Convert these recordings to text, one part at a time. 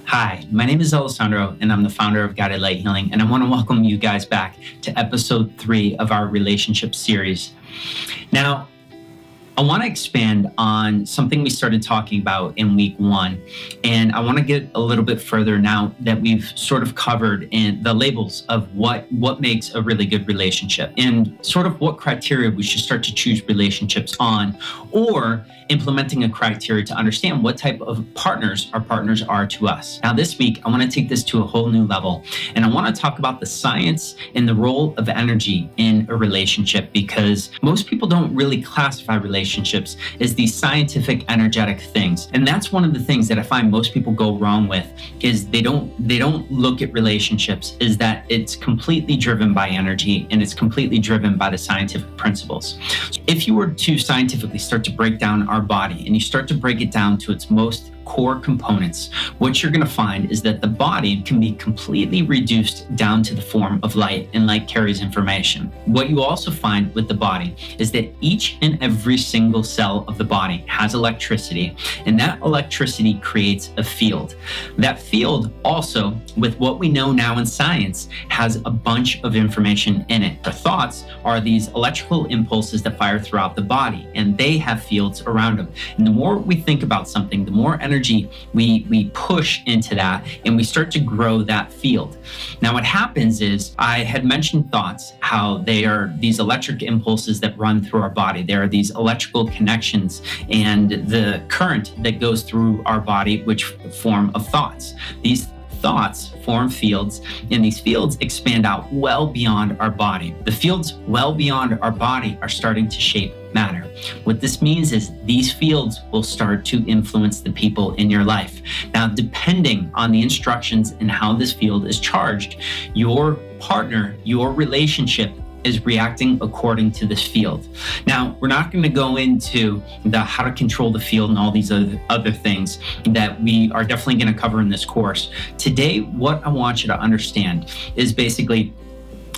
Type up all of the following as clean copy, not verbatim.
Hi, my name is Alessandro, and I'm the founder of Guided Light Healing, and I want to welcome you guys back to episode 3 of our relationship series. Now, I want to expand on something we started talking about in week 1, and I want to get a little bit further now that we've sort of covered in the labels of what makes a really good relationship and sort of what criteria we should start to choose relationships on, or implementing a criteria to understand what type of partners our partners are to us. Now this week, I want to take this to a whole new level, and I want to talk about the science and the role of energy in a relationship, because most people don't really classify relationships as these scientific, energetic things. And that's one of the things that I find most people go wrong with, is they don't look at relationships is that it's completely driven by energy and it's completely driven by the scientific principles. If you were to scientifically start to break down our body and you start to break it down to its most core components, what you're going to find is that the body can be completely reduced down to the form of light, and light carries information. What you also find with the body is that each and every single cell of the body has electricity, and that electricity creates a field. That field also, with what we know now in science, has a bunch of information in it. Our thoughts are these electrical impulses that fire throughout the body, and they have fields around them. And the more we think about something, the more energy we push into that, and we start to grow that field. Now what happens is, I had mentioned thoughts, how they are these electric impulses that run through our body. There are these electrical connections and the current that goes through our body, which form of thoughts. These thoughts form fields, and these fields expand out well beyond our body. The fields well beyond our body are starting to shape matter. What this means is these fields will start to influence the people in your life. Now, depending on the instructions and how this field is charged, your partner, your relationship is reacting according to this field. Now, we're not going to go into the how to control the field and all these other things that we are definitely going to cover in this course. Today, what I want you to understand is basically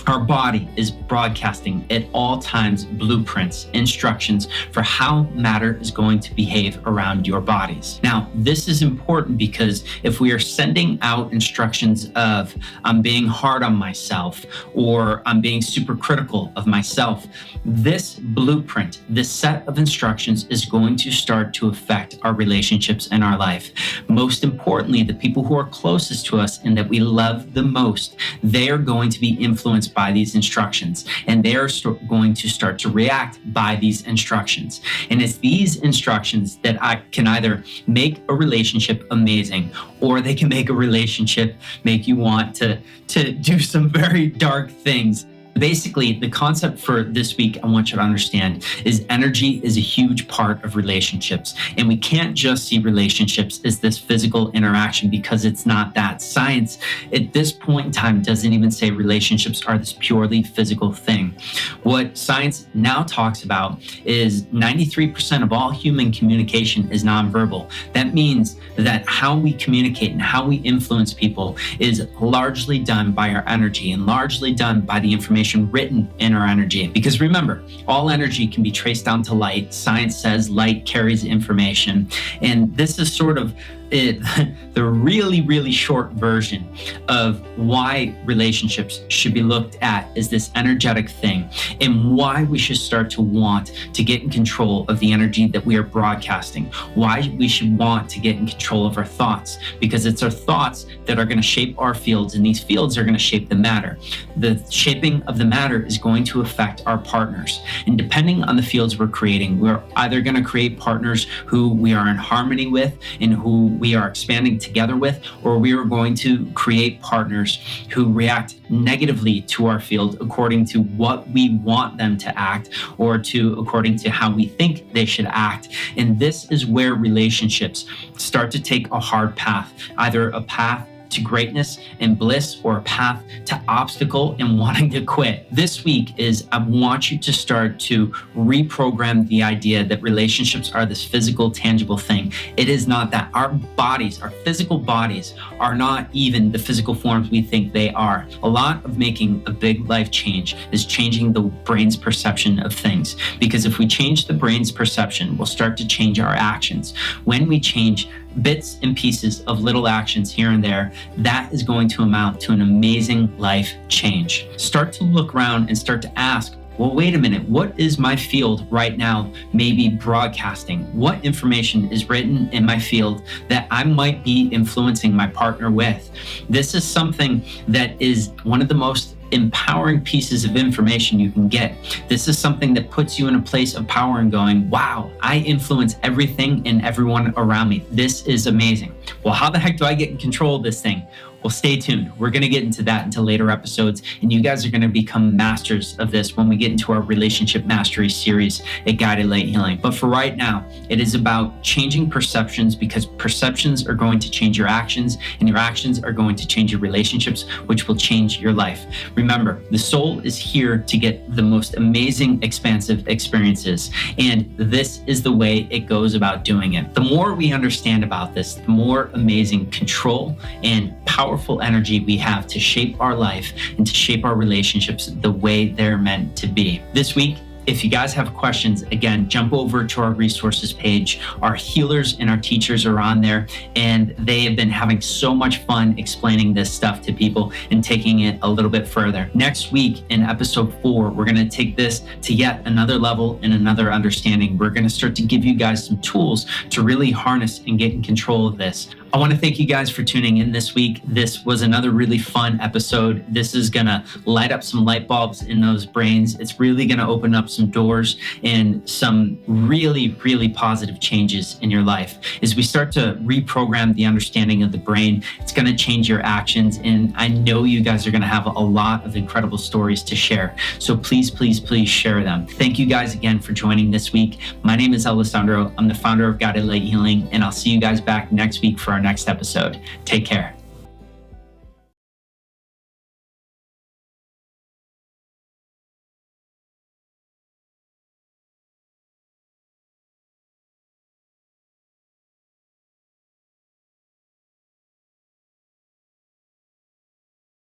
our body is broadcasting at all times blueprints, instructions for how matter is going to behave around your bodies. Now, this is important because if we are sending out instructions of I'm being hard on myself, or I'm being super critical of myself, this blueprint, this set of instructions is going to start to affect our relationships in our life. Most importantly, the people who are closest to us and that we love the most, they are going to be influenced by these instructions, and they are going to start to react by these instructions. And it's these instructions that I can either make a relationship amazing, or they can make a relationship make you want to do some very dark things. Basically, the concept for this week I want you to understand is energy is a huge part of relationships. And we can't just see relationships as this physical interaction, because it's not that. Science at this point in time doesn't even say relationships are this purely physical thing. What science now talks about is 93% of all human communication is nonverbal. That means that how we communicate and how we influence people is largely done by our energy, and largely done by the information written in our energy. Because remember, all energy can be traced down to light. Science says light carries information. And this is sort of the really, really short version of why relationships should be looked at as this energetic thing, and why we should start to want to get in control of the energy that we are broadcasting, why we should want to get in control of our thoughts, because it's our thoughts that are going to shape our fields, and these fields are going to shape the matter. The shaping of the matter is going to affect our partners, and depending on the fields we're creating, we're either going to create partners who we are in harmony with and who we are expanding together with, or we are going to create partners who react negatively to our field according to what we want them to act, or according to how we think they should act. And this is where relationships start to take a hard path, either a path to greatness and bliss, or a path to obstacle and wanting to quit. This week is I want you to start to reprogram the idea that relationships are this physical, tangible thing. It is not that. Our bodies, our physical bodies, are not even the physical forms we think they are. A lot of making a big life change is changing the brain's perception of things. Because if we change the brain's perception, we'll start to change our actions. When we change bits and pieces of little actions here and there, that is going to amount to an amazing life change. Start to look around and start to ask, well, wait a minute, what is my field right now maybe broadcasting? What information is written in my field that I might be influencing my partner with? This is something that is one of the most empowering pieces of information you can get. This is something that puts you in a place of power and going, wow, I influence everything and everyone around me. This is amazing. Well, how the heck do I get in control of this thing? Well, stay tuned. We're going to get into that into later episodes, and you guys are going to become masters of this when we get into our relationship mastery series at Guided Light Healing. But for right now, it is about changing perceptions, because perceptions are going to change your actions, and your actions are going to change your relationships, which will change your life. Remember, the soul is here to get the most amazing, expansive experiences, and this is the way it goes about doing it. The more we understand about this, the more amazing control and powerful energy we have to shape our life and to shape our relationships the way they're meant to be. This week, if you guys have questions, again, jump over to our resources page. Our healers and our teachers are on there, and they have been having so much fun explaining this stuff to people and taking it a little bit further. Next week in episode 4, we're going to take this to yet another level and another understanding. We're going to start to give you guys some tools to really harness and get in control of this. I want to thank you guys for tuning in this week. This was another really fun episode. This is going to light up some light bulbs in those brains. It's really going to open up some doors and some really, really positive changes in your life. As we start to reprogram the understanding of the brain, it's going to change your actions. And I know you guys are going to have a lot of incredible stories to share. So please, please, please share them. Thank you guys again for joining this week. My name is Alessandro. I'm the founder of Guided Light Healing, and I'll see you guys back next week for our next episode. Take care.